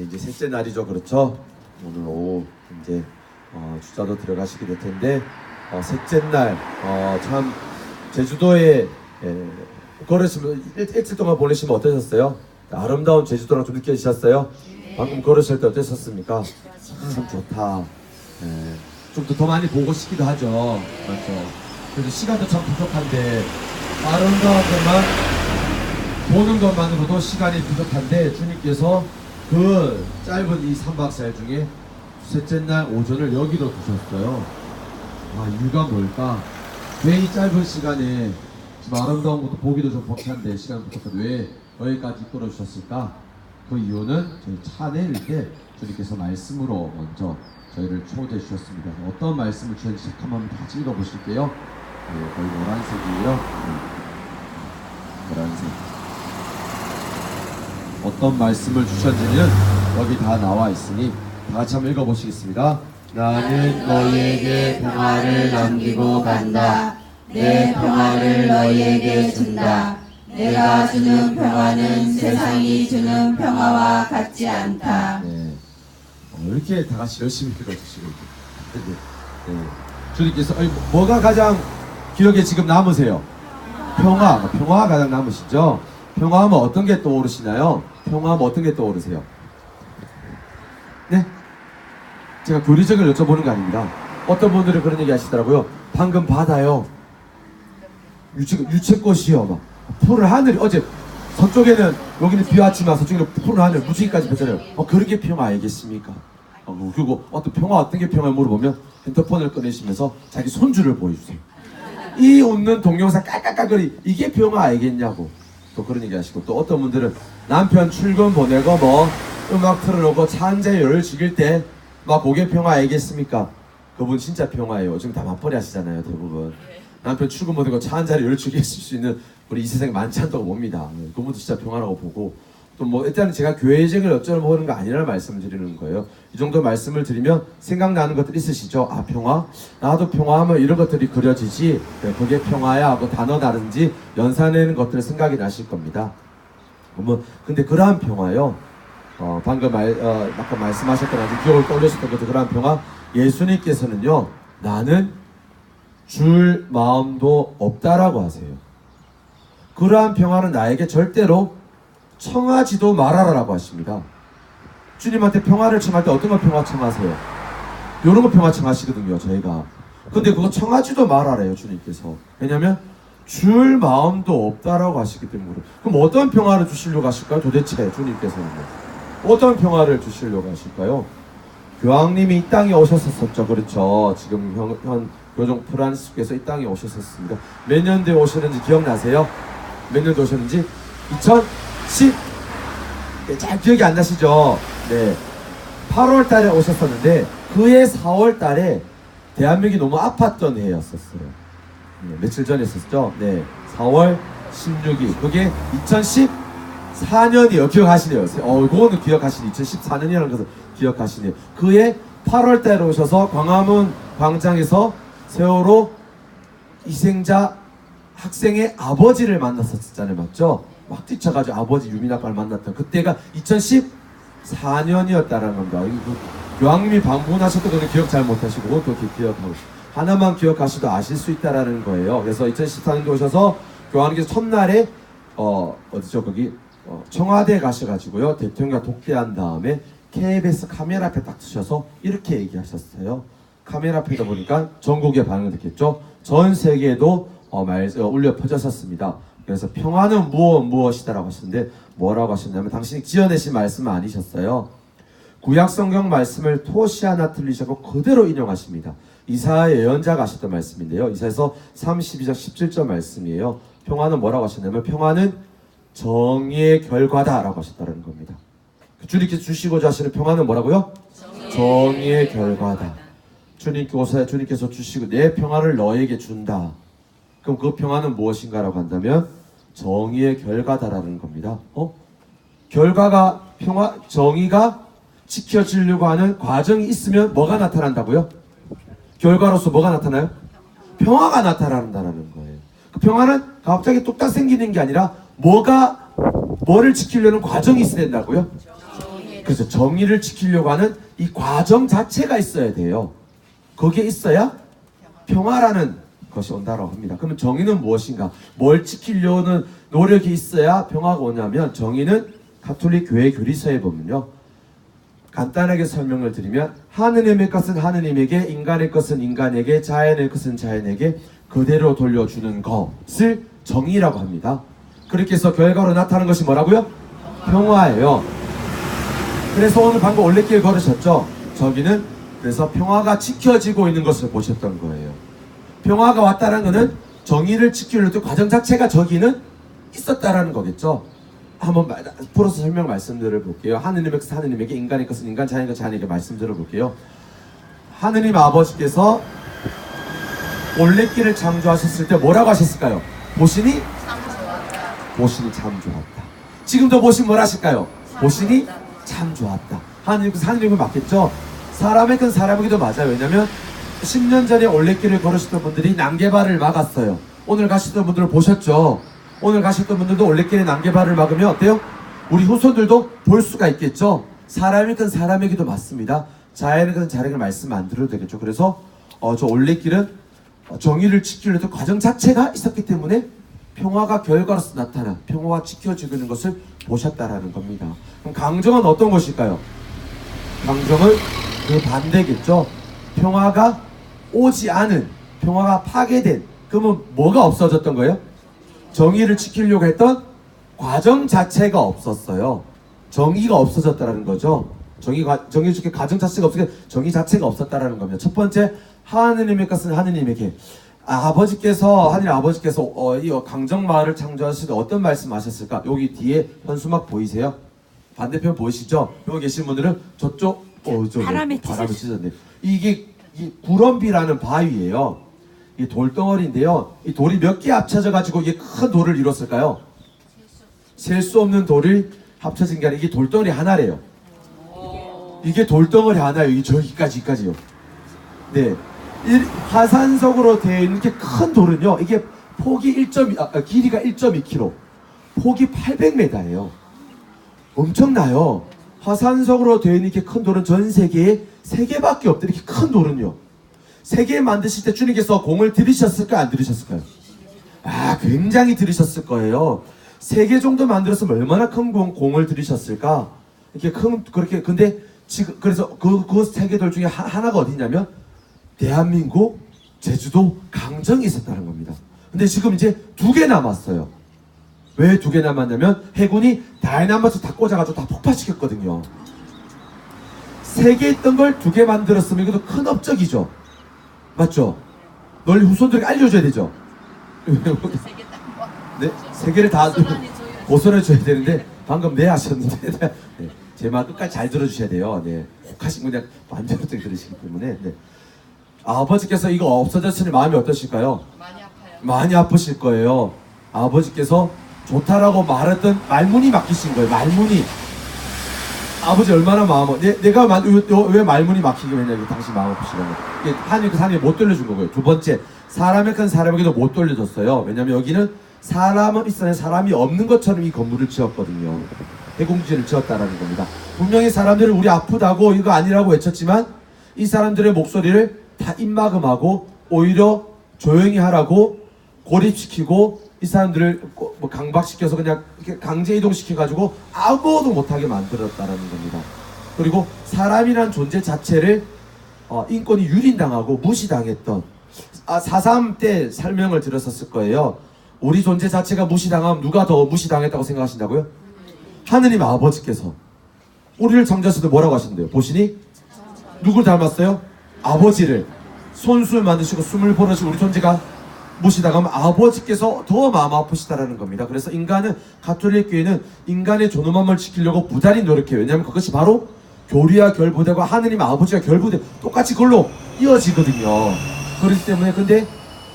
이제 셋째 날이죠, 그렇죠? 오늘 오후 이제 주자도 들어가시게 될 텐데 셋째 날 참 제주도에 걸으시면 일주일 동안 보내시면 어떠셨어요? 아름다운 제주도랑 좀 느껴지셨어요? 방금 걸으실 때 어떠셨습니까? 참 좋다. 좀 더 많이 보고 싶기도 하죠. 맞죠? 그래서 시간도 참 부족한데 아름다운 것만 보는 것만으로도 시간이 부족한데 주님께서 그 짧은 이 3박 4일 중에 셋째 날 오전을 여기로 두셨어요. 이유가 뭘까? 왜 이 짧은 시간에 지금 아름다운 것도 보기도 좀 벅찬데 시간 부족한데 왜 여기까지 이끌어 주셨을까? 그 이유는 저희 차 내릴 때 주님께서 말씀으로 먼저 저희를 초대해 주셨습니다. 어떤 말씀을 주셨는지 잠깐만 같이 읽어보실게요. 거의 노란색이에요. 노란색. 어떤 말씀을 주셨는지는 여기 다 나와 있으니 다 같이 한번 읽어보시겠습니다. 나는 너희에게 평화를 남기고 간다. 내 평화를 너희에게 준다. 내가 주는 평화는 세상이 주는 평화와 같지 않다. 네. 이렇게 다 같이 열심히 읽어주시고 네. 주님께서 뭐가 가장 기억에 지금 남으세요? 평화가 가장 남으시죠? 평화하면 어떤 게 떠오르시나요? 평화하면 어떤 게 떠오르세요? 네? 제가 교리적을 여쭤보는 거 아닙니다. 어떤 분들은 그런 얘기 하시더라고요. 방금 바다요. 유채꽃이요. 막 푸른 하늘이 어제 서쪽에는 여기는 비 왔지만 서쪽에는 푸른 하늘 무지개까지 폈잖아요. 그런 게 평화 아니겠습니까? 그리고 어떤 게 평화 물어보면 핸드폰을 꺼내시면서 자기 손주를 보여주세요. 이 웃는 동영상 깔깔깔거리 이게 평화 알겠냐고 또 그런 얘기 하시고 또 어떤 분들은 남편 출근 보내고 뭐 음악 틀어놓고 차 한잔 열을 즐길 때 막 그게 평화 알겠습니까? 그분 진짜 평화예요. 지금 다 맞벌이 하시잖아요 대부분. 남편 출근 보내고 차 한잔 열을 즐길 수 있는 우리 이 세상에 많지 않다고 봅니다. 그분도 진짜 평화라고 보고 또 뭐 일단 제가 교회적을 여쭤보는 거 아니라는 말씀을 드리는 거예요. 이 정도 말씀을 드리면 생각나는 것들 있으시죠? 평화? 나도 평화하면 이런 것들이 그려지지 그게 평화야 하고 단어 다른지 연산하는 것들 생각이 나실 겁니다. 근데 그러한 평화요. 방금 아까 말씀하셨던 아주 기억을 떠올리셨던 것도 그러한 평화 예수님께서는요 나는 줄 마음도 없다라고 하세요. 그러한 평화는 나에게 절대로 청하지도 말아라라고 하십니다. 주님한테 평화를 청할 때 어떤 걸 평화 청하세요? 이런 거 평화 청하시거든요 저희가. 근데 그거 청하지도 말아래요 주님께서. 왜냐면 줄 마음도 없다라고 하시기 때문에. 그럼 어떤 평화를 주시려고 하실까요? 도대체 주님께서는 어떤 평화를 주시려고 하실까요? 교황님이 이 땅에 오셨었죠. 그렇죠. 지금 현 교종 프란시스코께서 이 땅에 오셨었습니다. 몇 년도에 오셨는지 기억나세요? 몇 년도에 오셨는지? 2010? 네, 잘 기억이 안 나시죠? 네. 8월 달에 오셨었는데 그해 4월 달에 대한민국이 너무 아팠던 해였었어요. 네, 며칠 전에 있었죠? 네. 4월 16일. 그게 2014년이에요. 기억하시네요. 그거는 기억하시네. 2014년이라는 것을 기억하시네요. 그해 8월 달에 오셔서 광화문 광장에서 세월호 희생자 학생의 아버지를 만났었잖아요. 맞죠? 막 뛰쳐가지고 아버지 유민 아빠를 만났던 그때가 2014년이었다라는 겁니다. 교황님이 방문하셨던 거는 기억 잘 못하시고 또 이렇게 기억하고 하나만 기억하셔도 아실 수 있다라는 거예요. 그래서 2014년도 오셔서 교황님께서 첫날에 어디죠 거기 청와대에 가셔가지고요 대통령 독대한 다음에 KBS 카메라 앞에 딱 드셔서 이렇게 얘기하셨어요. 카메라 앞에다 보니까 전국의 반응을 듣겠죠. 전 세계에도 울려 퍼졌었습니다. 그래서 평화는 무엇이다라고 하셨는데 뭐라고 하셨냐면 당신이 지어내신 말씀은 아니셨어요. 구약 성경 말씀을 토시 하나 틀리시고 그대로 인용하십니다. 이사야 예언자가 하셨던 말씀인데요. 이사야서 32장 17절 말씀이에요. 평화는 뭐라고 하셨냐면 평화는 정의의 결과다라고 하셨다는 겁니다. 주님께서 주시고자 하시는 평화는 뭐라고요? 정의의 결과다. 주님께서 주시고 내 평화를 너에게 준다. 그럼 그 평화는 무엇인가라고 한다면 정의의 결과다라는 겁니다. 결과가 정의가 지켜지려고 하는 과정이 있으면 뭐가 나타난다고요? 결과로서 뭐가 나타나요? 평화가 나타난다는 거예요. 그 평화는 갑자기 뚝딱 생기는 게 아니라 뭐를 지키려는 과정이 있어야 된다고요? 그래서 정의를 지키려고 하는 이 과정 자체가 있어야 돼요. 거기에 있어야 평화라는 것이 온다고 합니다. 그러면 정의는 무엇인가? 뭘 지키려는 노력이 있어야 평화가 오냐면, 정의는 가톨릭 교회 교리서에 보면요, 간단하게 설명을 드리면 하느님의 것은 하느님에게, 인간의 것은 인간에게, 자연의 것은 자연에게 그대로 돌려주는 것을 정의라고 합니다. 그렇게 해서 결과로 나타나는 것이 뭐라고요? 평화예요. 그래서 오늘 방금 올레길 걸으셨죠? 저기는 그래서 평화가 지켜지고 있는 것을 보셨던 거예요. 평화가 왔다는 것은 정의를 지키려는 과정 자체가 저기는 있었다라는 거겠죠. 한번 풀어서 설명 말씀드려 볼게요. 하느님의 것은 하느님에게, 인간의 것은 인간, 자연의 것은 자연에게 말씀드려 볼게요. 하느님 아버지께서 올레길을 창조하셨을 때 뭐라고 하셨을까요? 보시니 참 좋았다. 지금도 보시면 뭐라 하실까요? 보시니 참 좋았다. 하느님은 맞겠죠? 사람의 건 사람에게도 맞아요. 왜냐면 10년 전에 올레길을 걸으셨던 분들이 난개발을 막았어요. 오늘 가셨던 분들 보셨죠? 오늘 가셨던 분들도 올레길에 난개발을 막으면 어때요? 우리 후손들도 볼 수가 있겠죠? 사람의 건 사람에게도 맞습니다. 자연의 건 자연에게 말씀 안 드려도 되겠죠? 그래서 저 올레길은 정의를 지키려던 과정 자체가 있었기 때문에 평화가 결과로서 나타나 평화가 지켜지고 있는 것을 보셨다라는 겁니다. 그럼 강정은 어떤 것일까요? 강정은 그 반대겠죠. 평화가 오지 않은, 평화가 파괴된, 그러면 뭐가 없어졌던 거예요? 정의를 지키려고 했던 과정 자체가 없었어요. 정의가 없어졌다라는 거죠. 정의 지킬 과정 자체가 없으니까 정의 자체가 없었다라는 겁니다. 첫 번째, 하느님의 것은 하느님에게. 하느님 아버지께서 이 강정마을을 창조하실 때 어떤 말씀하셨을까? 여기 뒤에 현수막 보이세요? 반대편 보이시죠? 여기 계신 분들은 저쪽 바람에 찢어졌네. 이게 구럼비라는 바위예요. 이 돌덩어리인데요. 이 돌이 몇 개 합쳐져 가지고 이게 큰 돌을 이뤘을까요? 셀 수 없는 돌이 합쳐진 게 아니라 이게 돌덩어리 하나래요. 이게 돌덩어리 하나예요. 이게 저기까지요. 네. 화산석으로 되어 있는 이렇게 큰 돌은요, 이게 폭이 길이가 1.2km, 폭이 800m예요. 엄청나요. 화산석으로 되어 있는 이렇게 큰 돌은 전 세계에 3개밖에 없대. 이렇게 큰 돌은요. 3개 만드실 때 주님께서 공을 들이셨을까요? 안 들이셨을까요? 굉장히 들이셨을 거예요. 3개 정도 만들었으면 얼마나 큰 공을 들이셨을까? 이렇게 그렇게, 근데 지금, 그래서 그 3개 돌 중에 하나가 어디냐면, 대한민국, 제주도, 강정이 있었다는 겁니다. 근데 지금 이제 2개 남았어요. 왜 2개 남았냐면 해군이 다이나마이트 다 꽂아가지고 다 폭파시켰거든요. 3개 있던 걸 2개 만들었으면 이것도 큰 업적이죠. 맞죠? 널리 후손들에게 알려줘야 되죠. 네? 3개를 다 고선해줘야 되는데 방금 네 하셨는데 네. 제 말 끝까지 잘 들어주셔야 돼요. 네. 혹하신 그냥 완전히 들으시기 때문에. 네. 아버지께서 이거 없어졌으니 마음이 어떠실까요? 많이 아프실 거예요. 아버지께서 좋다라고 말했던 말문이 막히신 거예요. 말문이. 아버지 얼마나 내가 왜 말문이 막히게 했냐면 당신 마음 아프시라고. 하나님이 못 돌려준 거고요. 두 번째, 사람의 큰 사람에게도 못 돌려줬어요. 왜냐면 여기는 사람은 있어야 사람이 없는 것처럼 이 건물을 지었거든요. 해공지를 지었다라는 겁니다. 분명히 사람들은 우리 아프다고 이거 아니라고 외쳤지만 이 사람들의 목소리를 다 입막음하고 오히려 조용히 하라고 고립시키고 이 사람들을 강박시켜서 그냥 이렇게 강제 이동시켜가지고 아무것도 못하게 만들었다라는 겁니다. 그리고 사람이란 존재 자체를 인권이 유린당하고 무시당했던 4.3 때 설명을 드렸었을 거예요. 우리 존재 자체가 무시당하면 누가 더 무시당했다고 생각하신다고요? 하느님 아버지께서 우리를 창조하실 때 뭐라고 하셨는데요? 보시니 누굴 닮았어요? 아버지를. 손수를 만드시고 숨을 보내시고 우리 존재가 무시당하면 아버지께서 더 마음 아프시다라는 겁니다. 그래서 가톨릭 교회는 인간의 존엄함을 지키려고 부단히 노력해요. 왜냐하면 그것이 바로 교리와 결부되고 하느님 아버지와 결부되고 똑같이 그걸로 이어지거든요. 그렇기 때문에 근데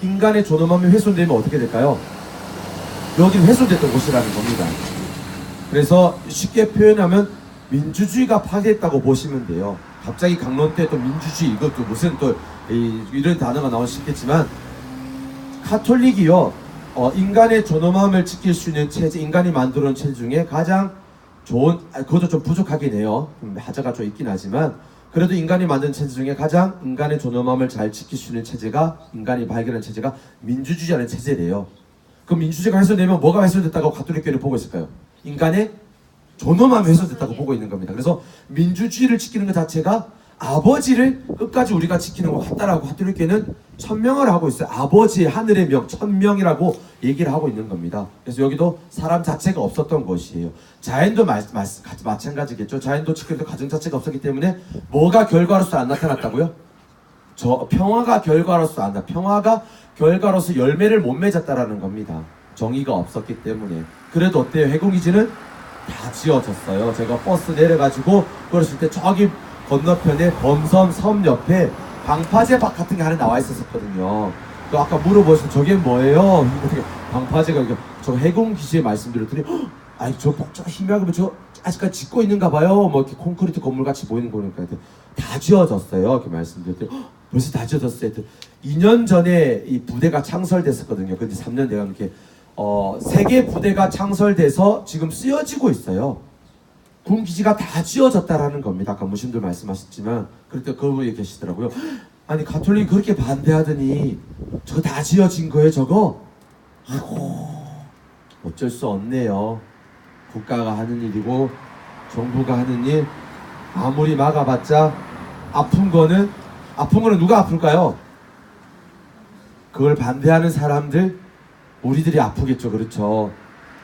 인간의 존엄함이 훼손되면 어떻게 될까요? 여기는 훼손됐던 곳이라는 겁니다. 그래서 쉽게 표현하면 민주주의가 파괴했다고 보시면 돼요. 갑자기 강론 때 또 민주주의 이것도 무슨 또 이런 단어가 나오면 쉽겠지만 가톨릭이요 인간의 존엄함을 지킬 수 있는 체제, 인간이 만들어놓은 체제 중에 가장 좋은 그것도 좀 부족하긴 해요. 하자가 좀 있긴 하지만 그래도 인간이 만든 체제 중에 가장 인간의 존엄함을 잘 지킬 수 있는 체제가 인간이 발견한 체제가 민주주의라는 체제래요. 그 민주주의가 훼손되면 뭐가 훼손됐다고 가톨릭교회를 보고 있을까요? 인간의 존엄함이 훼손됐다고 보고 있는 겁니다. 그래서 민주주의를 지키는 것 자체가 아버지를 끝까지 우리가 지키는 것 같다라고 가톨릭교회는 천명을 하고 있어요. 아버지의 하늘의 명, 천명이라고 얘기를 하고 있는 겁니다. 그래서 여기도 사람 자체가 없었던 것이에요. 자연도 마찬가지겠죠. 자연도 지킬 때 가정 자체가 없었기 때문에 뭐가 결과로서 안 나타났다고요? 평화가 결과로서 안 나. 평화가 결과로서 열매를 못 맺었다라는 겁니다. 정의가 없었기 때문에. 그래도 어때요? 해공기지는 다 지어졌어요. 제가 버스 내려가지고 그랬을 때 저기 건너편에 범섬 섬 옆에 방파제 박 같은 게 하나 나와 있었거든요. 또 아까 물어보셔서 저게 뭐예요? 어떻게 방파제가 이게 저 해공기지에 말씀드렸더니 아이 저 복잡 희미하게 저 아직까지 짓고 있는가 봐요. 뭐 이렇게 콘크리트 건물 같이 보이는 거니까 다 지어졌어요. 이렇게 말씀드렸더니 벌써 다 지어졌어요. 2년 전에 이 부대가 창설됐었거든요. 근데 3년 내가 이렇게 3개 부대가 창설돼서 지금 쓰여지고 있어요. 군 기지가 다 지어졌다라는 겁니다. 아까 무신들 말씀하셨지만 그때 그분이 계시더라고요. 아니 가톨릭 그렇게 반대하더니 저거 다 지어진 거예요, 저거? 아이고 어쩔 수 없네요. 국가가 하는 일이고 정부가 하는 일 아무리 막아봤자 아픈 거는 누가 아플까요? 그걸 반대하는 사람들 우리들이 아프겠죠. 그렇죠.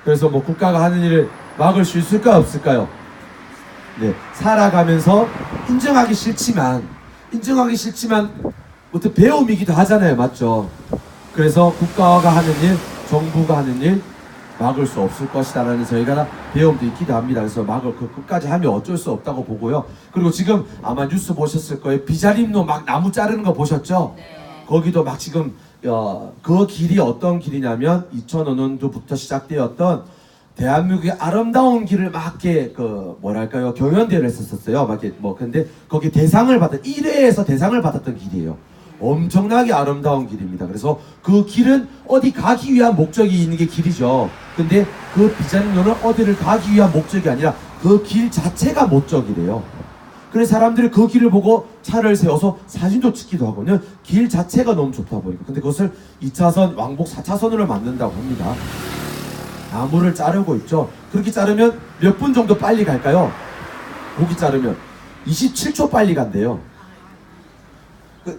그래서 뭐 국가가 하는 일을 막을 수 있을까 없을까요? 네, 살아가면서 인정하기 싫지만 어떤 배움이기도 하잖아요. 맞죠? 그래서 국가가 하는 일, 정부가 하는 일 막을 수 없을 것이다라는 저희가 배움도 있기도 합니다. 그래서 막을 끝까지 하면 어쩔 수 없다고 보고요. 그리고 지금 아마 뉴스 보셨을 거예요. 비자림로 막 나무 자르는 거 보셨죠? 네. 거기도 막 지금 그 길이 어떤 길이냐면 2005년도부터 시작되었던 대한민국의 아름다운 길을 막 이렇게 뭐랄까요 경연대회를 했었어요. 막 이렇게 근데 거기 대상을 받은 1회에서 대상을 받았던 길이에요. 엄청나게 아름다운 길입니다. 그래서 그 길은 어디 가기 위한 목적이 있는 게 길이죠. 근데 그 비자림로는 어디를 가기 위한 목적이 아니라 그 길 자체가 목적이래요. 그래서 사람들이 그 길을 보고 차를 세워서 사진도 찍기도 하거든요. 길 자체가 너무 좋다 보니까. 근데 그것을 2차선 왕복 4차선으로 만든다고 합니다. 나무를 자르고 있죠. 그렇게 자르면 몇 분 정도 빨리 갈까요? 고기 자르면 27초 빨리 간대요.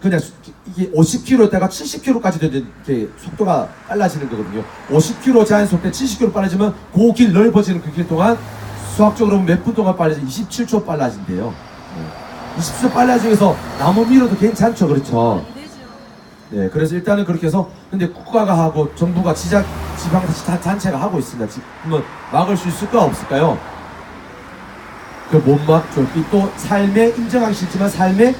그냥 이게 50km였다가 70km까지 되는 게 속도가 빨라지는 거거든요. 50km 제한 속도에 70km 빨라지면 그 길 넓어지는 그 길 동안 수학적으로 보면 몇 분 동안 빨라져 27초 빨라진대요. 27초 빨라지면서 나무 밀어도 괜찮죠. 그렇죠. 네, 그래서 일단은 그렇게 해서 근데 국가가 하고 정부가 지방 단체가 하고 있습니다. 지금은 막을 수 있을까 없을까요? 그 못 막죠. 또 삶에 인정하기 싫지만 삶의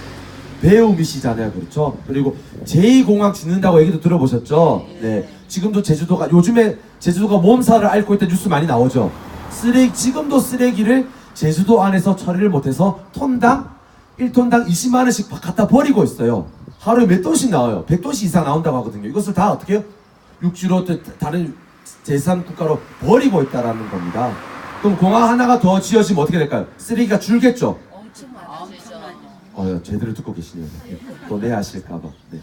배움이시잖아요. 그렇죠? 그리고 제2공항 짓는다고 얘기도 들어보셨죠? 네. 지금도 요즘에 제주도가 모험사를 앓고 있다는 뉴스 많이 나오죠. 지금도 쓰레기를 제주도 안에서 처리를 못해서 1톤당 20만 원씩 갖다 버리고 있어요. 하루에 몇 톤씩 나와요. 100톤씩 이상 나온다고 하거든요. 이것을 다 어떻게 해요? 육지로 다른 제3 국가로 버리고 있다라는 겁니다. 그럼 공항 하나가 더 지어지면 어떻게 될까요? 쓰레기가 줄겠죠? 엄청 많아지죠. 제대로 듣고 계시네요. 또 내하실까봐. 네.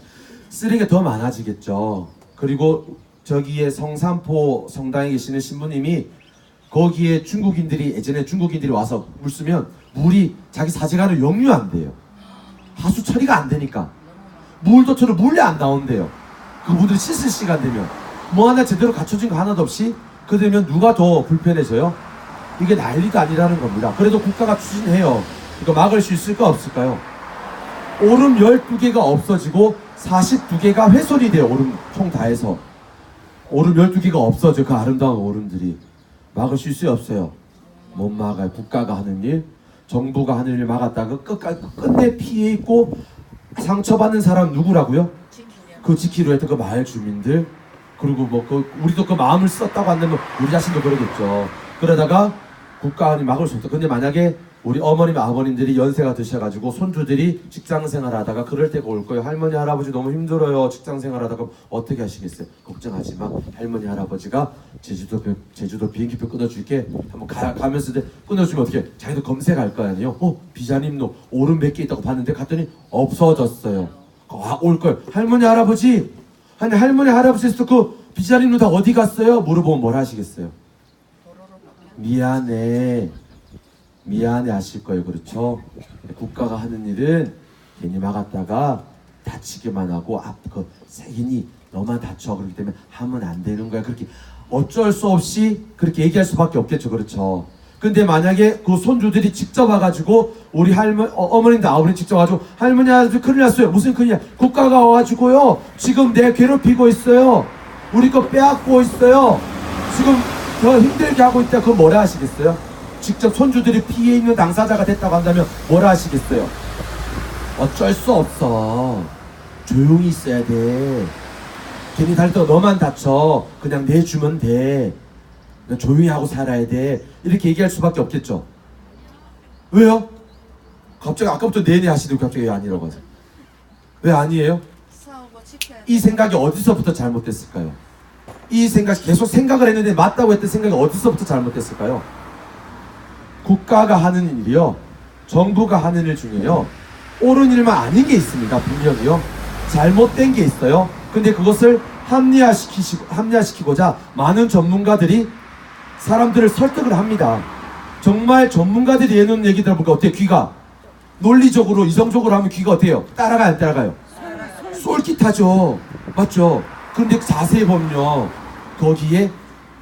쓰레기가 더 많아지겠죠. 그리고 저기에 성산포 성당에 계시는 신부님이 거기에 예전에 중국인들이 와서 물 쓰면 물이 자기 사제관을 역류한대요. 하수 처리가 안 되니까. 물도처럼 물이 안 나온대요. 그분들이 씻을 시간 되면. 뭐 하나 제대로 갖춰진 거 하나도 없이 그러면 누가 더 불편해져요? 이게 난리가 아니라는 겁니다. 그래도 국가가 추진해요. 이거 막을 수 있을까 없을까요? 오름 12개가 없어지고 42개가 훼손이 돼요. 오름 총 다 해서. 오름 12개가 없어져. 그 아름다운 오름들이. 막을 수 있어요 없어요? 못 막아요. 국가가 하는 일, 정부가 하는 일 막았다가 끝내 피해 있고 상처받는 사람 누구라고요? 그 지키려 했던 그 마을 주민들. 그리고 우리도 그 마음을 썼다고 한다면 우리 자신도 그러겠죠. 그러다가 국가가 막을 수 없다. 근데 만약에 우리 어머님 아버님들이 연세가 드셔가지고 손주들이 직장생활 하다가 그럴 때가 올 거예요. 할머니 할아버지 너무 힘들어요. 직장생활 하다가 어떻게 하시겠어요? 걱정하지 마. 할머니 할아버지가 제주도 비행기표 끊어줄게. 한번 가면서 끊어주면 어떻게? 자기도 검색할 거 아니에요. 비자님도 오름 몇 개 있다고 봤는데 갔더니 없어졌어요. 올 거예요. 할머니 할아버지, 아니 할머니 할아버지에서 그 비자님도 다 어디 갔어요? 물어보면 뭘 하시겠어요? 미안해 하실 거예요. 그렇죠? 국가가 하는 일은 괜히 막았다가 다치기만 하고 그 세인이 너만 다쳐. 그렇기 때문에 하면 안 되는 거야. 그렇게 어쩔 수 없이 그렇게 얘기할 수밖에 없겠죠. 그렇죠? 근데 만약에 그 손주들이 직접 와가지고 우리 어머님들 아버님 직접 와가지고 할머니 아주 큰일 났어요. 무슨 큰일이야? 국가가 와가지고요 지금 내 괴롭히고 있어요. 우리 거 빼앗고 있어요. 지금 더 힘들게 하고 있다. 그럼 뭐라 하시겠어요? 직접 손주들이 피해 있는 당사자가 됐다고 한다면 뭐라 하시겠어요? 어쩔 수 없어. 조용히 있어야 돼. 괜히 달더 너만 다쳐. 그냥 내주면 돼. 그냥 조용히 하고 살아야 돼. 이렇게 얘기할 수밖에 없겠죠. 왜요? 갑자기 아까부터 내내 하시더니 갑자기 왜 아니라고 하세요? 왜 아니에요? 싸우고 지켜야 이 생각이 어디서부터 잘못됐을까요? 이 생각 계속 생각을 했는데 맞다고 했던 생각이 어디서부터 잘못됐을까요? 국가가 하는 일이요, 정부가 하는 일 중에요, 옳은 일만 아닌 게 있습니다. 분명히요. 잘못된 게 있어요. 근데 그것을 합리화시키고자 많은 전문가들이 사람들을 설득을 합니다. 정말 전문가들이 해놓은 얘기 들어보니까 어때요? 귀가 논리적으로 이성적으로 하면 귀가 어때요? 따라가요 안 따라가요? 쏠깃하죠. 맞죠? 그런데 자세히 보면요, 거기에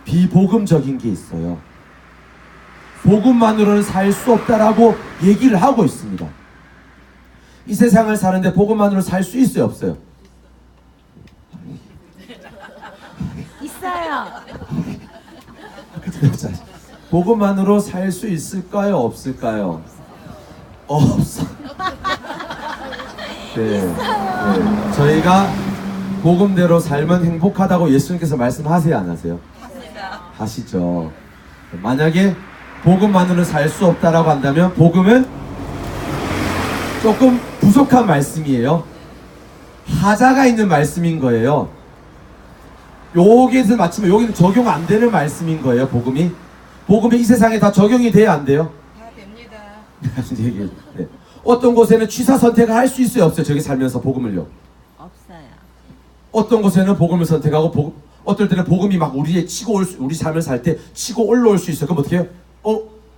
비복음적인 게 있어요. 복음만으로는 살 수 없다라고 얘기를 하고 있습니다. 이 세상을 사는데 복음만으로 살 수 있어요, 없어요? 있어요. 복음만으로 살 수 있을까요, 없을까요? 없어. 네. 네. 저희가 복음대로 살면 행복하다고 예수님께서 말씀하세요, 안 하세요? 하시죠. 만약에 복음만으로는 살 수 없다라고 한다면 복음은 조금 부족한 말씀이에요. 하자가 있는 말씀인 거예요. 여기에서 마치면 여기는 적용 안 되는 말씀인 거예요. 복음이 이 세상에 다 적용이 돼야 안 돼요? 다 됩니다. 네. 어떤 곳에는 취사 선택을 할 수 있어요, 없어요? 저기 살면서 복음을요. 없어요. 어떤 곳에는 복음을 선택하고 어떨 때는 복음이 막 우리 삶을 살 때 치고 올라올 수 있어요. 그럼 어떻게 해요?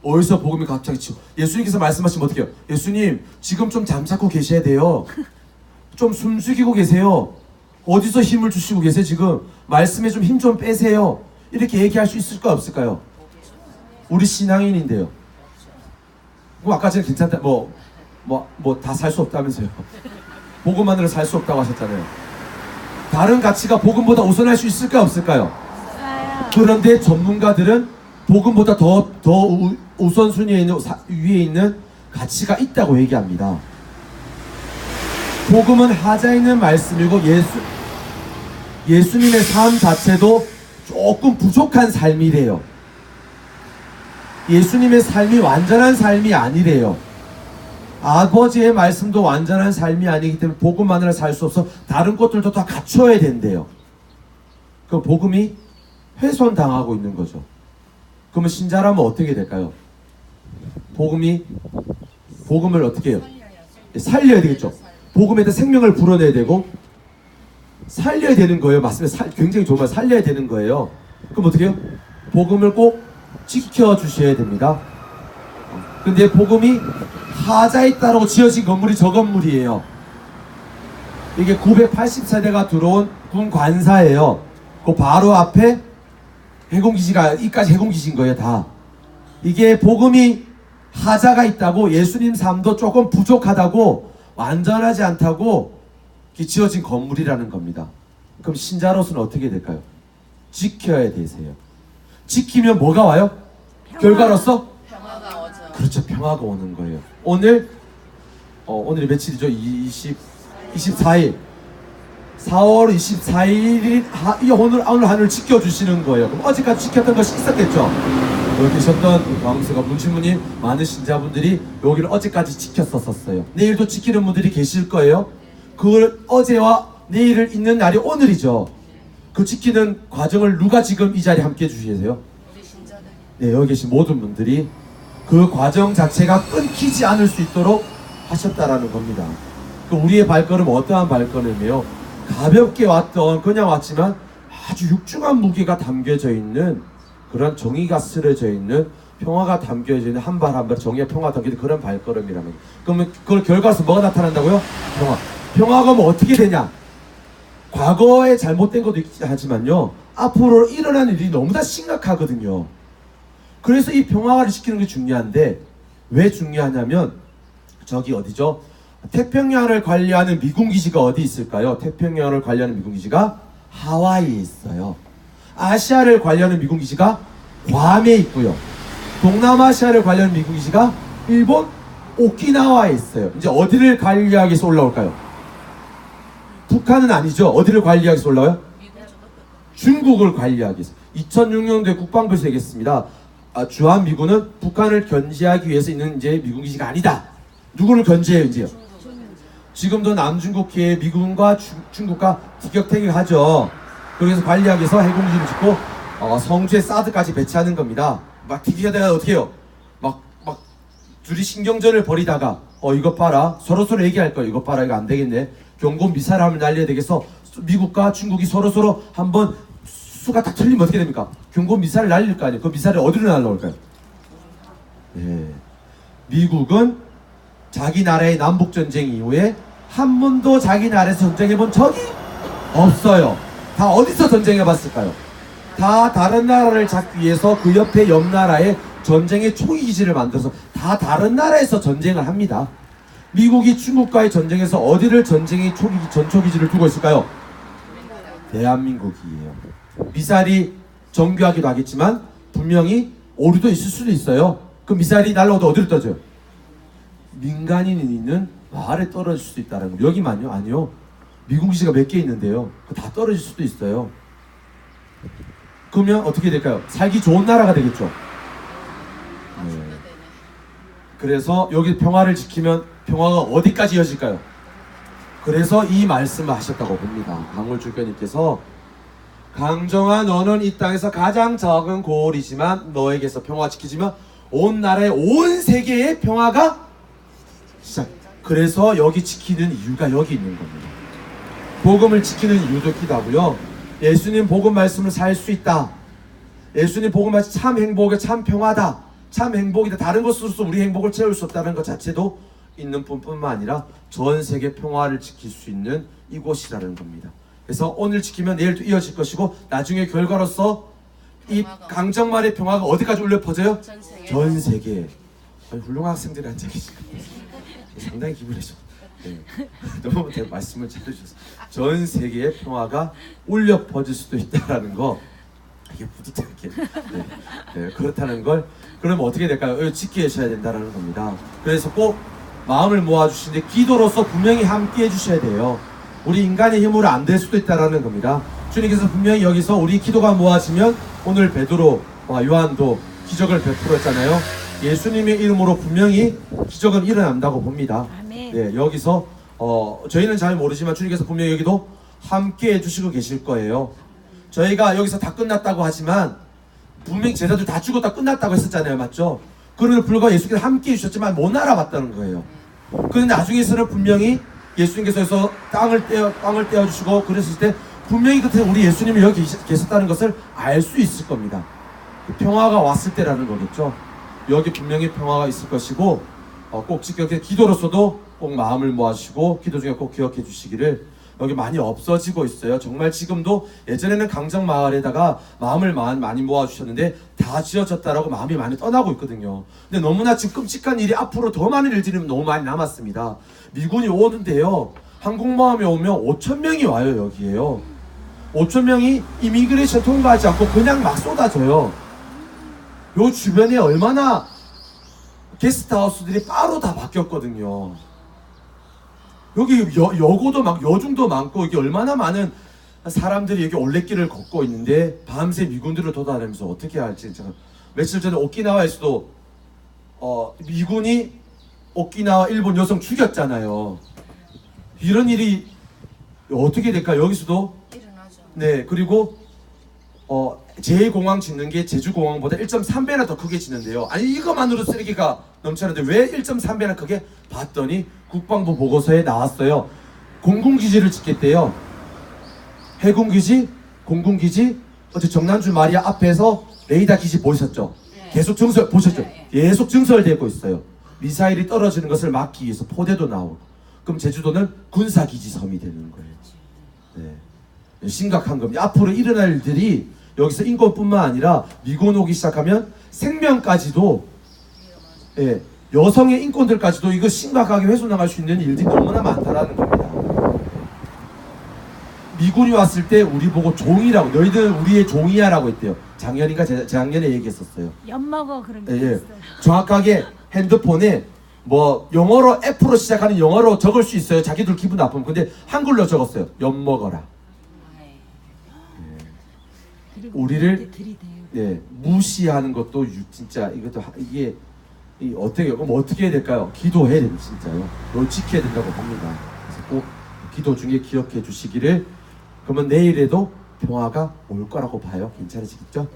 어디서 복음이 갑자기 치고, 예수님께서 말씀하시면 어떻게 해요? 예수님 지금 좀 잠자고 계셔야 돼요. 좀 숨죽이고 계세요. 어디서 힘을 주시고 계세요? 지금 말씀에 좀 힘 좀 빼세요. 이렇게 얘기할 수 있을까요, 없을까요? 우리 신앙인인데요. 뭐 아까 전에 괜찮다 뭐 다 살 수 없다면서요. 복음만으로 살 수 없다고 하셨잖아요. 다른 가치가 복음보다 우선할 수 있을까요, 없을까요? 없어요. 그런데 전문가들은 복음보다 더 우선순위에 있는 위에 있는 가치가 있다고 얘기합니다. 복음은 하자 있는 말씀이고 예수님의 삶 자체도 조금 부족한 삶이래요. 예수님의 삶이 완전한 삶이 아니래요. 아버지의 말씀도 완전한 삶이 아니기 때문에 복음만으로 살 수 없어 다른 것들도 다 갖춰야 된대요. 그럼 복음이 훼손당하고 있는 거죠. 그러면 신자라면 어떻게 될까요? 복음을 어떻게 해요? 살려야 되겠죠. 복음에다 생명을 불어내야 되고 살려야 되는 거예요. 맞습니다. 굉장히 좋은 말, 살려야 되는 거예요. 그럼 어떻게 해요? 복음을 꼭 지켜주셔야 됩니다. 근데 복음이 하자에 따라 지어진 건물이 저 건물이에요. 이게 980세대가 들어온 군 관사예요. 그 바로 앞에 해공기지가, 이까지 해공기지인 거예요, 다. 이게 복음이 하자가 있다고, 예수님 삶도 조금 부족하다고, 완전하지 않다고 지어진 건물이라는 겁니다. 그럼 신자로서는 어떻게 될까요? 지켜야 되세요. 지키면 뭐가 와요? 결과로서? 평화가 오죠. 그렇죠, 평화가 오는 거예요. 오늘이 며칠이죠? 24일. 4월 24일이 오늘 하늘 지켜주시는 거예요. 그럼 어제까지 지켰던 것이 있었겠죠? 여기 계셨던 왕수가 문신부님 많은 신자분들이 여기를 어제까지 지켰었어요. 내일도 지키는 분들이 계실 거예요. 그걸 어제와 내일을 있는 날이 오늘이죠. 그 지키는 과정을 누가 지금 이 자리에 함께 해주시세요? 우리 신자들. 네, 여기 계신 모든 분들이 그 과정 자체가 끊기지 않을 수 있도록 하셨다라는 겁니다. 그 우리의 발걸음은 어떠한 발걸음이에요? 가볍게 왔던 그냥 왔지만 아주 육중한 무게가 담겨져 있는 그런 정의가 쓰여져 있는 평화가 담겨져 있는 한 발 한 발 정의와 평화가 담겨져 있는 그런 발걸음이라면 그러면 그걸 결과로서 뭐가 나타난다고요? 평화. 평화가 뭐 어떻게 되냐? 과거에 잘못된 것도 있긴 하지만요 앞으로 일어나는 일이 너무나 심각하거든요. 그래서 이 평화를 지키는 게 중요한데 왜 중요하냐면 저기 어디죠? 태평양을 관리하는 미군 기지가 어디 있을까요? 태평양을 관리하는 미군 기지가 하와이에 있어요. 아시아를 관리하는 미군 기지가 괌에 있고요. 동남아시아를 관리하는 미군 기지가 일본 오키나와에 있어요. 이제 어디를 관리하기 위해서 올라올까요? 북한은 아니죠. 어디를 관리하기 위해서 올라와요? 중국을 관리하기 위해서. 2006년도에 국방부에서 얘기했습니다. 주한미군은 북한을 견제하기 위해서 있는 이제 미군 기지가 아니다. 누구를 견제해요 이제요? 지금도 남중국해에 미군과 중국과 티격태격하죠. 그래서 관리하기 위해서 해공기지를 짓고 성주에 사드까지 배치하는 겁니다. 막 티격태격하다가 어떻게 해요? 막 둘이 신경전을 벌이다가 이것 봐라 서로 얘기할 거예요. 이것 봐라 이거 안 되겠네. 경고 미사일 하면 날려야 되겠어. 미국과 중국이 서로 한번 수가 딱 틀리면 어떻게 됩니까? 경고 미사일 날릴 거 아니에요. 그 미사일이 어디로 날라올까요? 네. 미국은 자기 나라의 남북전쟁 이후에 한 번도 자기 나라에서 전쟁해본 적이 없어요. 다 어디서 전쟁해봤을까요? 다 다른 나라를 잡기 위해서 그 옆에 옆 나라에 전쟁의 초기지를 만들어서 다 다른 나라에서 전쟁을 합니다. 미국이 중국과의 전쟁에서 어디를 전쟁의 전초기지를 두고 있을까요? 대한민국이에요. 미사일이 정교하기도 하겠지만 분명히 오류도 있을 수도 있어요. 그 미사일이 날라오도 어디로 떠져요? 민간인이 있는 마을에 떨어질 수도 있다는 거. 여기만요? 아니요. 미군 기지가 몇 개 있는데요. 다 떨어질 수도 있어요. 그러면 어떻게 될까요? 살기 좋은 나라가 되겠죠. 네. 그래서 여기 평화를 지키면 평화가 어디까지 이어질까요? 그래서 이 말씀을 하셨다고 봅니다. 강울주교님께서 강정아 너는 이 땅에서 가장 적은 고을이지만 너에게서 평화 지키지만 온 나라의 온 세계의 평화가 시작. 그래서 여기 지키는 이유가 여기 있는 겁니다. 복음을 지키는 이유도 기도하고요. 예수님 복음 말씀을 살 수 있다. 예수님 복음 말씀 참 행복해 참 평화다. 참 행복이다. 다른 것으로서 우리 행복을 채울 수 없다는 것 자체도 있는 뿐만 아니라 전 세계 평화를 지킬 수 있는 이곳이라는 겁니다. 그래서 오늘 지키면 내일도 이어질 것이고 나중에 결과로서 이 강정마을의 평화가 어디까지 울려 퍼져요? 전 세계에. 훌륭한 학생들이 앉아 계시고 상당히 기분이 좋. 네. 너무 제 말씀을 잘해주셔서 전 세계의 평화가 울려 퍼질 수도 있다라는 거 이게 뿌듯하게 네, 그렇다는 걸 그러면 어떻게 될까요? 지키셔야 된다라는 겁니다. 그래서 꼭 마음을 모아주시는데 기도로서 분명히 함께 해주셔야 돼요. 우리 인간의 힘으로 안 될 수도 있다라는 겁니다. 주님께서 분명히 여기서 우리 기도가 모아지면 오늘 베드로와 요한도 기적을 베풀었잖아요. 예수님의 이름으로 분명히 기적은 일어난다고 봅니다. 네, 여기서 저희는 잘 모르지만 주님께서 분명히 여기도 함께 해주시고 계실 거예요. 저희가 여기서 다 끝났다고 하지만 분명히 제자들 다 죽었다 끝났다고 했었잖아요. 맞죠? 그럼에도 불구하고 예수께서 함께 해주셨지만 못 알아봤다는 거예요. 그런데 나중에서는 분명히 예수님께서 땅을 떼어주시고 그랬을 때 분명히 그때 우리 예수님이 여기 계셨다는 것을 알 수 있을 겁니다. 그 평화가 왔을 때라는 거겠죠. 여기 분명히 평화가 있을 것이고 꼭 기도로서도 꼭 마음을 모아주시고 기도 중에 꼭 기억해 주시기를. 여기 많이 없어지고 있어요. 정말 지금도 예전에는 강정마을에다가 마음을 많이 모아주셨는데 다 지어졌다라고 마음이 많이 떠나고 있거든요. 근데 너무나 지금 끔찍한 일이 앞으로 더 많은 일들이 너무 많이 남았습니다. 미군이 오는데요. 항공모함이 오면 5,000명이 와요. 여기에요. 5,000명이 이미그레이션 통과하지 않고 그냥 막 쏟아져요. 요 주변에 얼마나 게스트하우스들이 바로 다 바뀌었거든요. 여기 여고도 막 여중도 많고 이게 얼마나 많은 사람들이 여기 올레길을 걷고 있는데 밤새 미군들을 돋아내면서 어떻게 할지 제가 며칠 전에 오키나와에서도 미군이 오키나와 일본 여성 죽였잖아요. 이런 일이 어떻게 될까? 여기서도 일어나죠. 네, 그리고 제2공항 짓는 게 제주공항보다 1.3배나 더 크게 짓는데요. 아니 이거만으로 쓰레기가 넘치는데 왜 1.3배나 크게? 봤더니 국방부 보고서에 나왔어요. 공군기지를 짓겠대요. 해군기지, 공군기지. 어제 정난주 마리아 앞에서 레이더 기지 보셨죠? 네. 계속 증설 보셨죠? 네, 계속 증설되고 있어요. 미사일이 떨어지는 것을 막기 위해서 포대도 나오고. 그럼 제주도는 군사기지 섬이 되는 거예요. 네. 심각한 겁니다. 앞으로 일어날 일들이 여기서 인권뿐만 아니라 미군 오기 시작하면 생명까지도, 예, 여성의 인권들까지도 이거 심각하게 훼손나갈 수 있는 일들이 너무나 많다라는 겁니다. 미군이 왔을 때 우리 보고 종이라고, 너희들은 우리의 종이야라고 했대요. 작년인가 재작년에 얘기했었어요. 엿먹어 그런 게 예, 예. 있어요. 정확하게 핸드폰에 뭐 영어로 F로 시작하는 영어로 적을 수 있어요. 자기들 기분 나쁘면. 근데 한글로 적었어요. 엿먹어라. 그리고 우리를 이렇게 들이대요. 네, 무시하는 것도 진짜 이것도 이게 그럼 어떻게 해야 될까요? 기도해야 됩니다. 진짜요. 이걸 지켜야 된다고 봅니다. 그래서 꼭 기도 중에 기억해 주시기를. 그러면 내일에도 평화가 올 거라고 봐요. 괜찮으시겠죠?